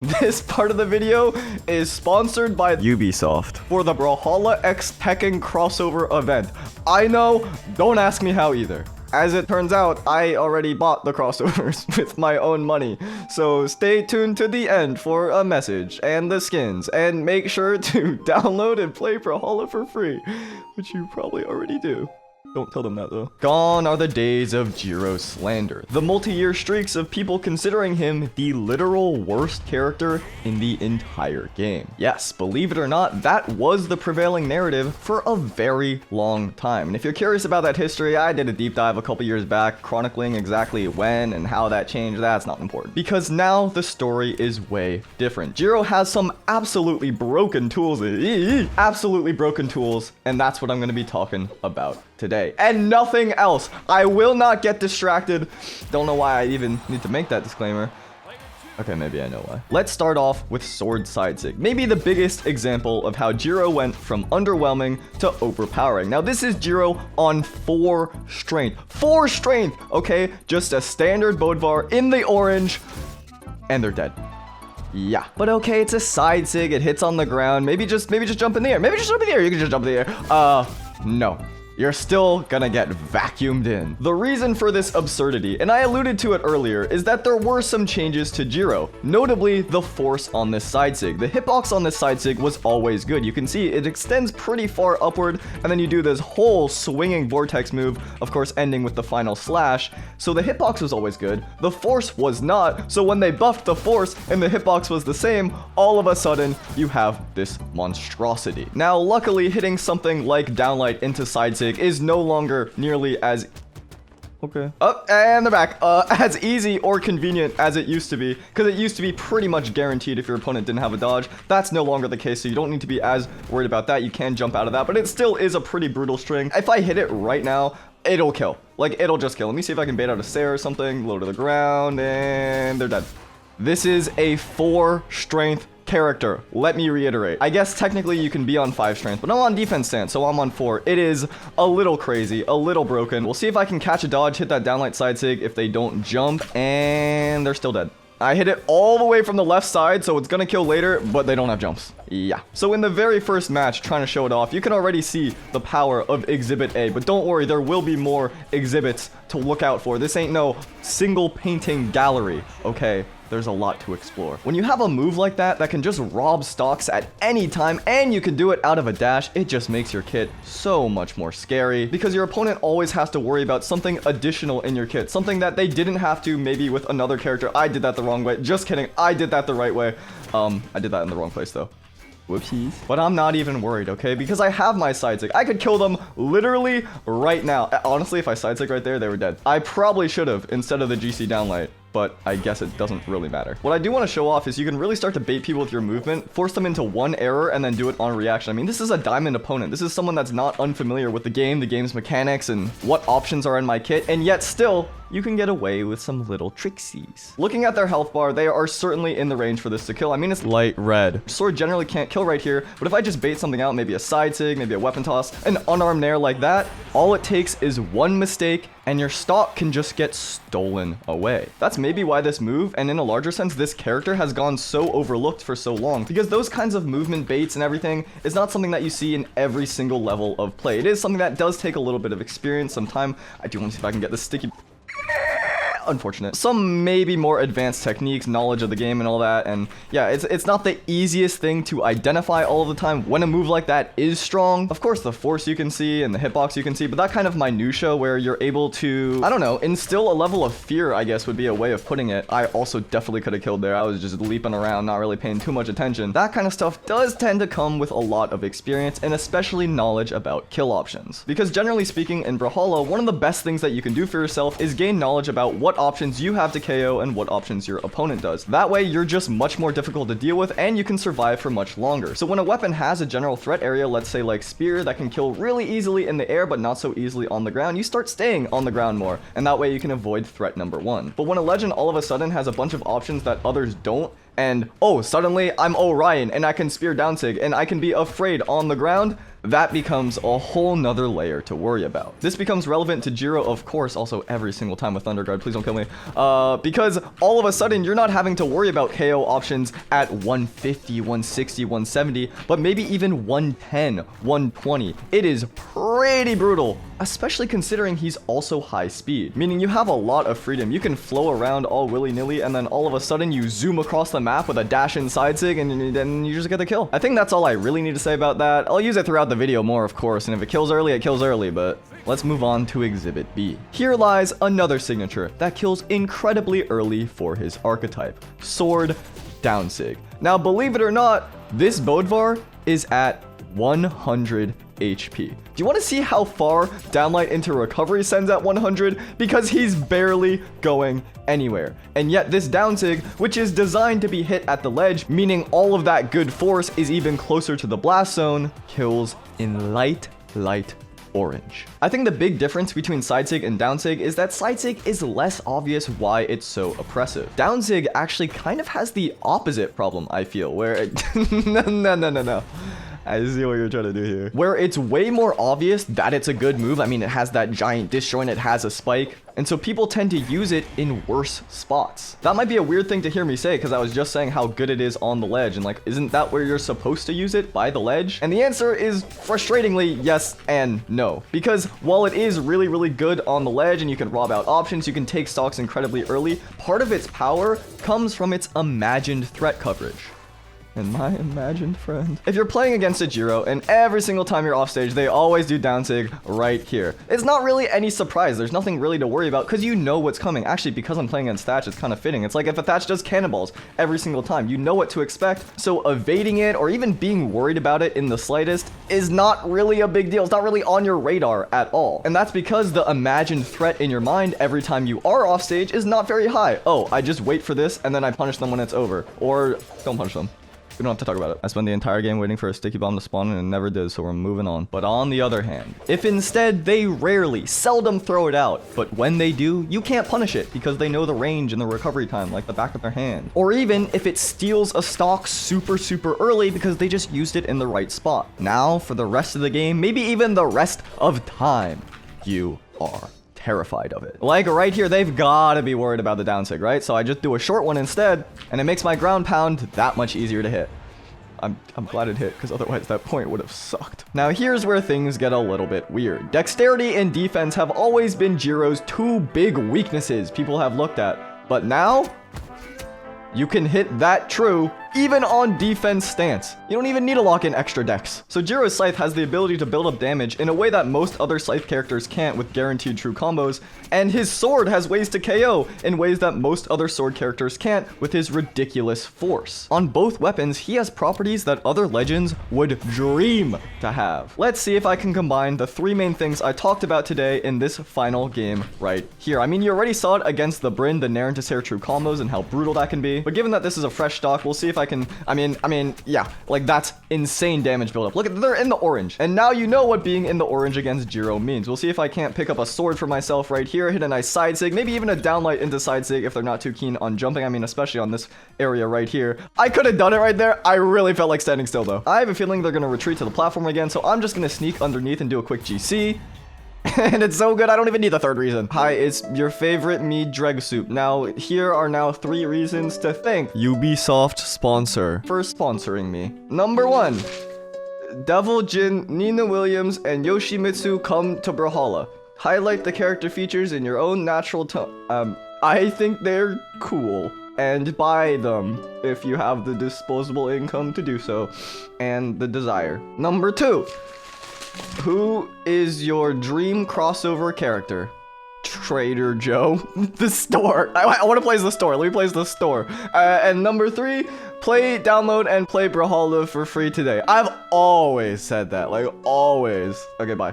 This part of the video is sponsored by Ubisoft for the Brawlhalla X Tekken crossover event. I know, don't ask me how either. As it turns out, I already bought the crossovers with my own money, so stay tuned to the end for a message and the skins, and make sure to download and play Brawlhalla for free, which you probably already do. Don't tell them that though. Gone are the days of Jiro slander, the multi-year streaks of people considering him the literal worst character in the entire game. Yes, believe it or not, that was the prevailing narrative for a very long time. And if you're curious about that history, I did a deep dive a couple years back, chronicling exactly when and how that changed. That's not important. Because now the story is way different. Jiro has some absolutely broken tools, and that's what I'm gonna be talking about today, and nothing else. I will not get distracted. Don't know why I even need to make that disclaimer. Okay, maybe I know why. Let's start off with Sword Side Sig, maybe the biggest example of how Jiro went from underwhelming to overpowering. Now this is Jiro on 4 strength. 4 strength, okay? Just a standard Bodvar in the orange, and they're dead. Yeah, but okay, it's a side sig, it hits on the ground. Maybe just jump in the air. Maybe just jump in the air. You can just jump in the air. No. You're still gonna get vacuumed in. The reason for this absurdity, and I alluded to it earlier, is that there were some changes to Jiro, notably the force on this side sig. The hitbox on this side sig was always good. You can see it extends pretty far upward, and then you do this whole swinging vortex move, of course ending with the final slash. So the hitbox was always good. The force was not, so when they buffed the force and the hitbox was the same, all of a sudden you have this monstrosity. Now luckily hitting something like downlight into side sig is no longer nearly as and they're back. As easy or convenient as it used to be, because it used to be pretty much guaranteed if your opponent didn't have a dodge. That's no longer the case, so you don't need to be as worried about that. You can jump out of that, but it still is a pretty brutal string. If I hit it right now, it'll kill. Like, it'll just kill. Let me see if I can bait out a Sair or something, low to the ground, and they're dead. This is a 4 strength character. Let me reiterate. I guess technically you can be on 5 strength, but I'm on defense stance, so I'm on 4. It is a little crazy, a little broken. We'll see if I can catch a dodge, hit that downlight side sig if they don't jump, and they're still dead. I hit it all the way from the left side, so it's gonna kill later, but they don't have jumps. Yeah. So in the very first match, trying to show it off, you can already see the power of Exhibit A, but don't worry, there will be more exhibits to look out for. This ain't no single painting gallery, okay? There's a lot to explore. When you have a move like that can just rob stocks at any time, and you can do it out of a dash, it just makes your kit so much more scary, because your opponent always has to worry about something additional in your kit, something that they didn't have to maybe with another character. I did that the wrong way. Just kidding. I did that the right way. I did that in the wrong place though. Whoopsies. But I'm not even worried, okay? Because I have my side sig. I could kill them literally right now. Honestly, if I side sig right there, they were dead. I probably should have instead of the GC downlight, but I guess it doesn't really matter. What I do want to show off is you can really start to bait people with your movement, force them into one error, and then do it on reaction. I mean, this is a diamond opponent. This is someone that's not unfamiliar with the game's mechanics, and what options are in my kit, and yet still, you can get away with some little tricksies. Looking at their health bar, they are certainly in the range for this to kill. I mean, it's light red. Sword generally can't kill right here, but if I just bait something out, maybe a side sig, maybe a weapon toss, an unarmed nair like that, all it takes is one mistake, and your stock can just get stolen away. That's maybe why this move, and in a larger sense, this character has gone so overlooked for so long, because those kinds of movement baits and everything is not something that you see in every single level of play. It is something that does take a little bit of experience, some time. I do want to see if I can get this sticky. Unfortunate. Some maybe more advanced techniques, knowledge of the game and all that, and yeah, it's not the easiest thing to identify all of the time when a move like that is strong. Of course, the force you can see and the hitbox you can see, but that kind of minutia where you're able to, I don't know, instill a level of fear, I guess would be a way of putting it. I also definitely could have killed there. I was just leaping around, not really paying too much attention. That kind of stuff does tend to come with a lot of experience, and especially knowledge about kill options. Because generally speaking, in Brawlhalla, one of the best things that you can do for yourself is gain knowledge about what options you have to KO and what options your opponent does. That way, you're just much more difficult to deal with, and you can survive for much longer. So when a weapon has a general threat area, let's say like spear, that can kill really easily in the air but not so easily on the ground, you start staying on the ground more, and that way you can avoid threat number 1. But when a legend all of a sudden has a bunch of options that others don't, and oh, suddenly I'm Orion and I can spear down sig and I can be afraid on the ground, that becomes a whole nother layer to worry about. This becomes relevant to Jiro, of course, also every single time with Thunder Guard. Please don't kill me. Because all of a sudden, you're not having to worry about KO options at 150, 160, 170, but maybe even 110, 120. It is pretty brutal, especially considering he's also high speed, meaning you have a lot of freedom. You can flow around all willy-nilly, and then all of a sudden you zoom across the map with a dash in side sig, and then you just get the kill. I think that's all I really need to say about that. I'll use it throughout the video more, of course, and if it kills early, it kills early, but let's move on to Exhibit B. Here lies another signature that kills incredibly early for his archetype, Sword Downsig. Now, believe it or not, this Bodvar is at 100 HP. Do you want to see how far Downlight into Recovery sends at 100? Because he's barely going anywhere. And yet this Downsig, which is designed to be hit at the ledge, meaning all of that good force is even closer to the blast zone, kills in light orange. I think the big difference between Sidesig and Downsig is that Sidesig is less obvious why it's so oppressive. Downsig actually kind of has the opposite problem, I feel, where no. I see what you're trying to do here. Where it's way more obvious that it's a good move. I mean, it has that giant disjoint, it has a spike, and so people tend to use it in worse spots. That might be a weird thing to hear me say, because I was just saying how good it is on the ledge, and like, isn't that where you're supposed to use it, by the ledge? And the answer is frustratingly yes and no. Because while it is really good on the ledge, and you can rob out options, you can take stocks incredibly early, part of its power comes from its imagined threat coverage. And my imagined friend. If you're playing against a Jiro, and every single time you're off stage, they always do Downsig right here. It's not really any surprise. There's nothing really to worry about because you know what's coming. Actually, because I'm playing against Thatch, it's kind of fitting. It's like if a Thatch does cannonballs every single time, you know what to expect. So evading it or even being worried about it in the slightest is not really a big deal. It's not really on your radar at all. And that's because the imagined threat in your mind every time you are off stage is not very high. Oh, I just wait for this and then I punish them when it's over. Or don't punish them. We don't have to talk about it. I spent the entire game waiting for a sticky bomb to spawn and it never did, so we're moving on. But on the other hand, if instead they seldom throw it out, but when they do, you can't punish it because they know the range and the recovery time like the back of their hand. Or even if it steals a stock super early because they just used it in the right spot. Now, for the rest of the game, maybe even the rest of time, you are terrified of it. Like right here, they've got to be worried about the Downsig, right? So I just do a short one instead, and it makes my ground pound that much easier to hit. I'm glad it hit, because otherwise that point would have sucked. Now here's where things get a little bit weird. Dexterity and defense have always been Jiro's two big weaknesses people have looked at, but now you can hit that true even on defense stance. You don't even need to lock in extra dex. So Jiro's Scythe has the ability to build up damage in a way that most other Scythe characters can't with guaranteed true combos, and his sword has ways to KO in ways that most other sword characters can't with his ridiculous force. On both weapons, he has properties that other legends would dream to have. Let's see if I can combine the three main things I talked about today in this final game right here. I mean, you already saw it against the Brynn, the Nair, and Tesair true combos and how brutal that can be, but given that this is a fresh stock, we'll see if I can, I mean, yeah, like that's insane damage buildup. Look at, they're in the orange. And now you know what being in the orange against Jiro means. We'll see if I can't pick up a sword for myself right here, hit a nice side sig, maybe even a downlight into side sig if they're not too keen on jumping. I mean, especially on this area right here. I could have done it right there. I really felt like standing still though. I have a feeling they're going to retreat to the platform again, so I'm just going to sneak underneath and do a quick GC. And it's so good, I don't even need the third reason. Hi, it's your favorite me, Dreg Soup. Now, here are now 3 reasons to thank Ubisoft sponsor for sponsoring me. Number 1, Devil Jin, Nina Williams, and Yoshimitsu come to Brawlhalla. Highlight the character features in your own natural tone. I think they're cool. And buy them if you have the disposable income to do so, and the desire. Number 2. Who is your dream crossover character? Trader Joe. The store. I want to play as the store. Let me play as the store. And number 3, download and play Brawlhalla for free today. I've always said that. Like, always. Okay, bye.